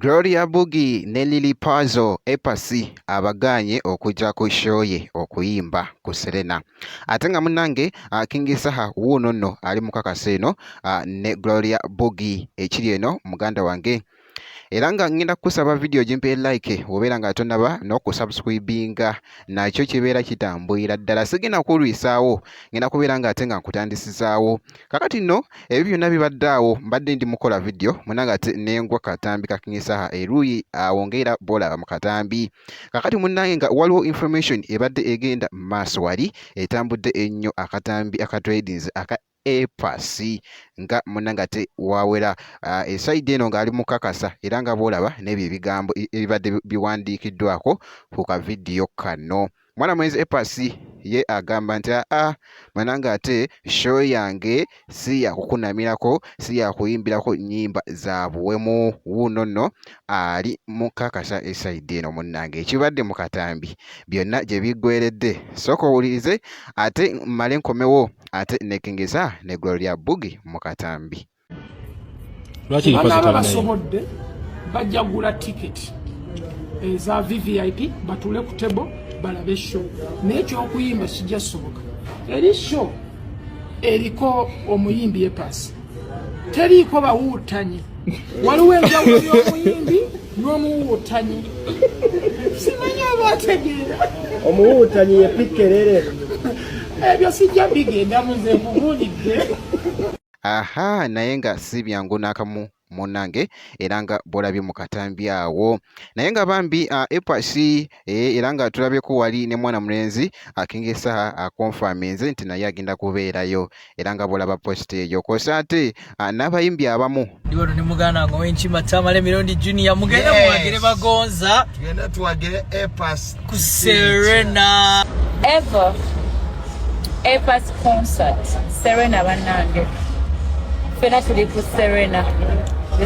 Gloria Boogie ne Lily Pazzo Epasi abaganye okujja ku show ye okuyimba ku Serena. Ate nga munnange King Saha wuuno nno ali mu kakasa eno ne Gloria Boogie ekiri eno muganda wange. Era nga ngenda kusaba video jimpe like obeera nga tonaba n'okusubscribinga nakyo kibeera kitambulira ddala. Sigenda kulwisaawo, ngenda kubeera nga ate nga nkutandisizaawo. Kakati nno ebyo byonna bibaddaawo mbadde ndi mukola video munanga ate nengwa katambi ka King Saha eruuyi awongera bola mu katambi. Kakati munnange nga waliwo information ebadde egenda mu maaso wali etambudde ennyo akatambi akatradings aka Epasi nga munanga te wawera esaidi eno ng'ali mu kakasa era nga bwolaba n'ebyo ebigambo ebibadde biwandiikiddwako ku ka video kano. Mwana mwenzi Epasi ye agamba nti mananga ate show yange si ya kukunamirako, si ya kuyimbirako nnyimba za buwemu. Wuuno nno ali mu kakasa esaidi eno munnange ekibadde mu katambi byonna gye biggweredde. Sooka owulirize ate mmale nkomewo ate ne King Saha ne Gloria Boogie mu katambi. Banaaba basobodde bajja kugula tiketi eza VVIP batule ku tebo balabe show. Naye ekyokuyimba kijja kusoboka. Eri show eriko omuyimbi Epasi, teriiko bawuutanyi. Waliwo enjawulo y'omuyimbi n'omuwuutanyi. Simanyi abategeera omuwuutanyi ye Pikerere. Ebyo sijja bigenda muze mubulidde. Naye nga si byangu n'akamu munnange era nga bolabye mu katambi awo. Naye nga bambi Epasi era nga tulabyeko wali ne mwana mulenzi King Saha akonfaminze nti naye agenda kubeerayo era nga bolaba post eyo. Kosa ate n'abayimbi abamu ndiwano ne muganda ngo Wenkima Tamale Mirundi Junior mugenda muwagire bagonza Tugenda tuwagire Epasi ku Serena Epasi concert Serena bannange fena tuli ku Serena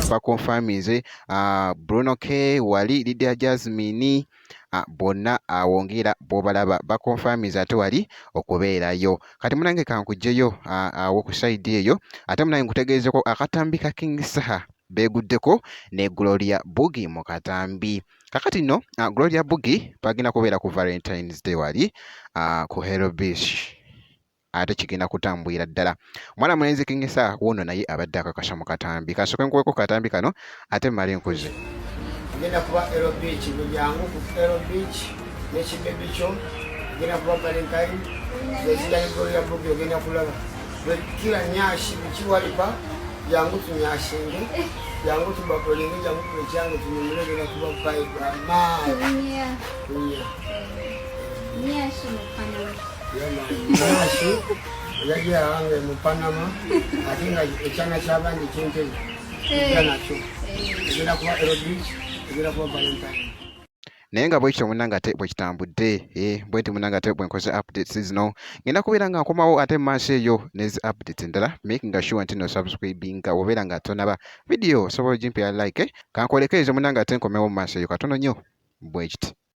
bakonfaminze Bruno K wali Lydia Jasmine bonna awongera bobalaba bakonfaminze ate wali okubeerayo. Kati munange kankugjeyo awo ku side eyo ate munange nkutegeezeko akatambi ka King Saha beeguddeko ne Gloria Boogie mu katambi. Kakati nno Gloria Boogie bagenda kubeera ku Valentine's Day wali ku Hero Beach ate kigenda kutambulira ddala. Mwana mulenzi King Saha wuuno naye abadde akakasa mu katambi. Kasooke nkuweko katambi kano ate mmale nkuze. Agenda kuba Hero Beach, bujyangu ku Hero Beach n'ekibebi kyo agenda kuba Valentine. Eziddayo Gloria Boogie ogenda kulaba kila nyashi bikiwalipa jangu tunyashinge jangu tubakolinge jangu tulecyange tunyumire ogenda kuba vibe amaaa nyashi mupana nyashi yagira wange mu Panama ate nga ekyana ky'abandi kyentebe ekya nakyo egenda kuba Hero Beach egenda kuba Valentine. Naye nga bwekityo munnange ate bwe kitambudde bwenti munnange ate bwe nkoze updates zino ngenda kubeera nga nkomawo ate mu maaso eyo n'ezi updates endala making sure nti no subscribinga obeera nga tonaba video osobola ogimpera like kankoleko ezo munnange ate nkomewo mu maaso eyo katono nnyo bwekiti.